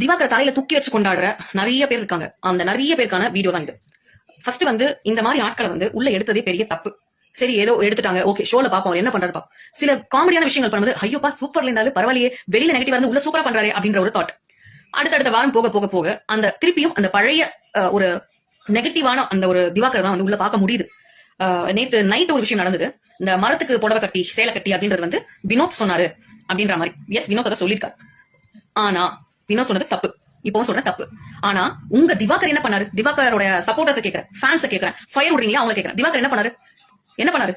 திவாகர் தலையில தூக்கி வச்சு கொண்டாடுற நிறைய பேர் இருக்காங்க. அந்த நிறைய பேருக்கான வீடியோ தான் இது. ஃபர்ஸ்ட் வந்து இந்த மாதிரி ஆட்களை வந்து உள்ள எடுத்ததே பெரிய தப்பு. சரி ஏதோ எடுத்துட்டாங்க, ஓகே ஷோல பாப்போம் என்ன பண்றாரு பாப்போம். சில காமெடியான விஷயங்கள் பண்ணும்போது ஐயோப்பா சூப்பர்ல இருந்தாலும் பரவாயில்லையே, வெளியில நெகட்டிவா இருந்து உள்ள சூப்பரா பண்றாரு அப்படின்ற ஒரு தாட். அடுத்தடுத்த வாரம் போக போக போக அந்த திருப்பியும் அந்த பழைய ஒரு நெகட்டிவான அந்த ஒரு திவாகர் தான் வந்து உள்ள பார்க்க முடியுது. நேத்து நைட் ஒரு விஷயம் நடந்தது. இந்த மரத்துக்கு புடவை கட்டி சேலை கட்டி அப்படின்றது வந்து வினோத் சொன்னாரு அப்படின்ற மாதிரி. எஸ், வினோத் அதை சொல்லியிருக்காரு. ஆனா வினோத் சொன்னது தப்பு, இப்பவும் சொல்ற தப்பு. ஆனா உங்க திவாகர் என்ன பண்ணாரு? திவாகரோட சப்போர்ட்டர்ஸ் கேக்குறேன், ஃபேன்ஸ் கேக்குறேன், ஃபயர் விடுறீங்களா அவங்க கேக்குறேன். திவாகர் என்ன பண்ணாரு? என்ன பண்ணாரு?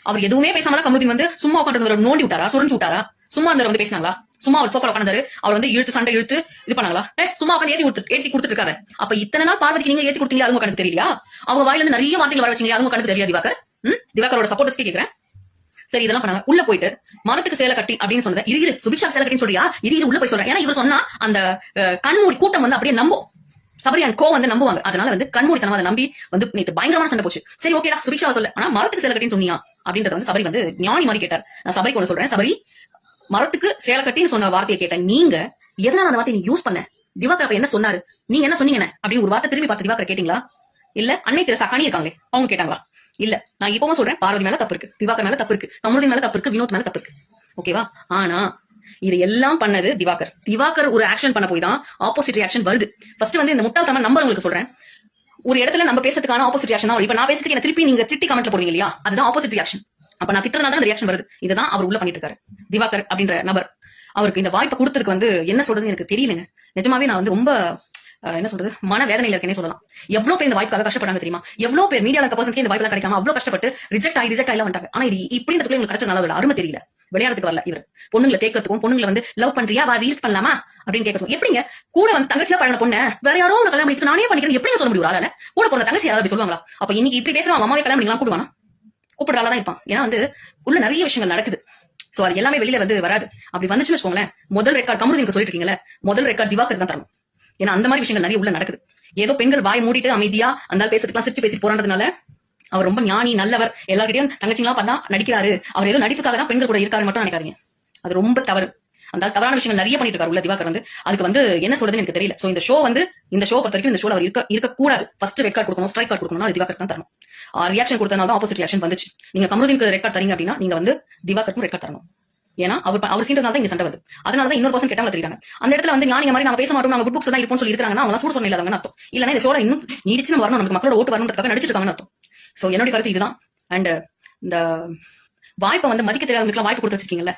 அவர் எதுவுமே பேசாம கமருதீன் வந்து சும்மா உட்காந்து நோண்டி விட்டாரா, சுரஞ்சு விட்டாரா? சும்மா இருந்தவர் வந்து பேசினாங்களா? சும்மா அவர் சோஃபால உட்கார்ந்தாரு, அவர் வந்து இழுத்து சண்டை இழுத்து இது பண்ணாங்களா? சும்மா உட்காந்து ஏத்தி கொடுத்துட்டு இருக்காரு. அப்ப இத்தனை நாள் பார்வதிக்கு நீங்க ஏத்தி கொடுத்தீங்க, அது உங்க கணக்கு தெரியலையா? அவங்க வாயில இருந்து நிறைய வார்த்தைகள் வர வச்சீங்க, அது உங்க கணக்கு தெரியாது திவாகர்? திவாகரோட சப்போர்ட்டர்ஸ்க்கு கேக்குறேன். சரி இதெல்லாம் பண்ணாங்க. உள்ள போயிட்டு மரத்துக்கு சேலை கட்டி அப்படின்னு சொன்னது இரு சுபிக்ஷா சேலை கட்டின்னு சொல்றியா? இரு உள்ள போய் சொல்றேன். ஏன்னா இவர் சொன்னா அந்த கண்மூடி கூட்டம் வந்து அப்படியே நம்பும். சபரியான் கோ வந்து நம்புவாங்க. அதனால வந்து கண்மூடித்தனமா அதை நம்பி வந்து நேத்து பயங்கரமான சண்டை போச்சு. சரி ஓகேடா சுபிக்ஷா சொல்ல, ஆனா மரத்துக்கு சேலை கட்டின்னு சொன்னியா அப்படின்றத வந்து சபரி வந்து ஞானி மாதிரி கேட்டார். நான் சபரிக்கு ஒண்ணு சொல்றேன். சபரி, மரத்துக்கு சேலை கட்டின்னு சொன்ன வார்த்தையை கேட்டேன். நீங்க எதனால அந்த வார்த்தையை யூஸ் பண்ண? திவாகர் அப்ப என்ன சொன்னாரு? நீங்க என்ன சொன்னீங்க அப்படின்னு ஒரு வார்த்தை திரும்பி பார்த்து திவாகர் கேட்டீங்களா? இல்ல அன்னை தெரசா கனி இருக்காங்களே அவங்க கேட்டாங்களா? இல்ல. நான் இப்பவும் சொல்றேன், பார்வதி மேல தப்பு இருக்கு, திவாகர் மேல தப்பு இருக்கு, கமருதீன் மேல தப்பு இருக்கு, வினோத் மேல தப்பு இருக்கு. ஓகேவா? ஆனா இது எல்லாம் பண்ணது திவாகர். திவாகர் ஒரு ஆக்ஷன் பண்ண போய் தான் ஆப்போசிட் ரியாக்ஷன் வருது. ஃபர்ஸ்ட் வந்து இந்த முட்டாள்தனமான நம்பர் உங்களுக்கு சொல்றேன். ஒரு இடத்துல நம்ம பேசுறதுக்கான ஆப்போசிட் ரியாக்ஷன் தான். இப்ப நான் பேசுறதுக்கு என்ன திருப்பி நீங்க திட்டி கமெண்ட்ல போடுவீங்க இல்லையா? அதுதான் ஆப்போசிட் ரியாக்ஷன். அப்ப நான் திட்டறதுனால தான் ரியாக்ஷன் வருது. இதுதான் அவர் உள்ள பண்ணிட்டு இருக்காரு. திவாகர் அப்படின்ற நபர் அவருக்கு இந்த வாய்ப்பை கொடுத்ததுக்கு வந்து என்ன சொல்றதுன்னு எனக்கு தெரியலங்க. நிஜமாவே நான் வந்து ரொம்ப என்ன சொல்றது, மன வேதனையில இருக்கேனே சொல்லலாம். எவ்வளவு பேர் இந்த வாய்ப்புக்காக கஷ்டப்பட்டாங்க தெரியுமா? எவ்வளவு பேர் மீடியால இருக்க பர்சன்ஸ்க்கு இந்த வாய்ப்பு கிடைக்காம அவ்வளவு கஷ்டப்பட்டு ரிஜெக்ட் ஆகி வந்துட்டாங்க. ஆனா இது இப்படி இந்த உங்களுக்கு கிடைச்சதுனால அதோட அருமை தெரியல. விளையாடுறதுக்கு வரல இவர். பொண்ணுங்களை தேக்கிறதுக்கும், பொண்ணுங்களை வந்து லவ் பண்றியா வா ரீல்ஸ் பண்ணலாமா அப்படின்னு கேட்கறதும் எப்படிங்க? கூட வந்து தங்கச்சியா பழன பொண்ணு வேற யாரோ ஒரு கல்யாணம் பண்ணிட்டு நானே பண்ணிக்கிறேன் எப்படிங்க சொல்ல முடியும்? அதால கூட பிறந்த தங்கச்சி யாராவது சொல்லுவாங்களா? அப்ப இன்னைக்கு இப்படி பேசுறான் அம்மாவே கல்யாணம் பண்ணிக்கலாம் கூடுவானா? கூப்பிடுறால தான் இருப்பான். ஏன்னா வந்து உள்ள நிறைய விஷயங்கள் நடக்குது. சோ அது எல்லாமே வெளியில வந்து வராது. அப்படி வந்துச்சுன்னு வச்சுக்கோங்களேன், முதல் ரெக்கார்ட் கமருதீனுக்கு சொல்லிட்டு இருக்கீங்களா, முதல் ரெக்கார்ட் திவாகர் தான் தரணும். ஏன்னா அந்த மாதிரி விஷயங்கள் நிறைய உள்ள நடக்குது. ஏதோ பெண்கள் வாய் மூடிட்டு அமைதியா அந்த பேசுறதுலாம் சிரிச்சு பேசி போறதுனால அவர் ரொம்ப ஞானி நல்லவர், எல்லார்கிட்டையும் தங்கச்சிங்களா பண்ணா நடிக்கிறாரு, அவர் ஏதோ நடிப்புக்காக தான் பெண்கள் கூட இருக்காரு மட்டும் நினைக்காதீங்க. அது ரொம்ப தவறு. அந்த தவறான விஷயங்கள் நிறைய பண்ணிட்டு இருக்காரு உள்ள திவாகர் வந்து. அதுக்கு வந்து என்ன சொல்றதுன்னு எனக்கு தெரியல. சோ இந்த ஷோ பொறுத்த வரைக்கும் இந்த ஷோல அவர் இருக்க கூடாது. ஃபர்ஸ்ட் ரெக்கார்ட் கொடுக்கணும், ஸ்ட்ரைக் கார்டு கொடுக்கணும், அது திவாகர் தான் தரணும். ரியாக்ஷன் கொடுத்தனால தான் ஆப்போசிட் ரியாக்ஷன் வந்துச்சு. நீங்க கமருதீனுக்கு ரெக்கார்ட் தரீங்க அப்படின்னா நீங்க வந்து திவாகருக்கும் ரெக்கார்ட் தரணும். ஏன்னா அவர் சீன்றனால தான் இங்க சண்டை வருது. அதனாலதான் இன்னொரு பர்சன் கெட்டவங்க தெரியுறாங்க. அந்த இடத்துல வந்து ஞானிங்க மாதிரி நாங்க பேச மாட்டோம், நாங்க குட் புக்ஸ் தான் இருப்போம் சொல்லி இருக்காங்கன்னா அவங்க சூடு சொன்ன இல்லாதவங்க அர்த்தம். இல்லன்னா இந்த ஷோல இன்னும் நீடிச்சு வரணும், நமக்கு மக்களோட ஓட்டு வரணுன்றதுக்காக நடிச்சிட்டு இருக்காங்கன்னு அர்த்தம். சோ என்னோட கருத்து இதுதான். அண்ட் இந்த வாய்ப்பை வந்து மதிக்க தெரியாதவங்களுக்கு வாய்ப்பு கொடுத்து வச்சிருக்கீங்கல்ல,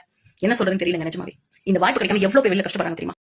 என்ன சொல்றதுன்னு தெரியல நிஜமாவே. இந்த வாய்ப்பு கிடைக்காம எவ்வளவு பேர் வெளியில கஷ்டப்படுறாங்க தெரியுமா?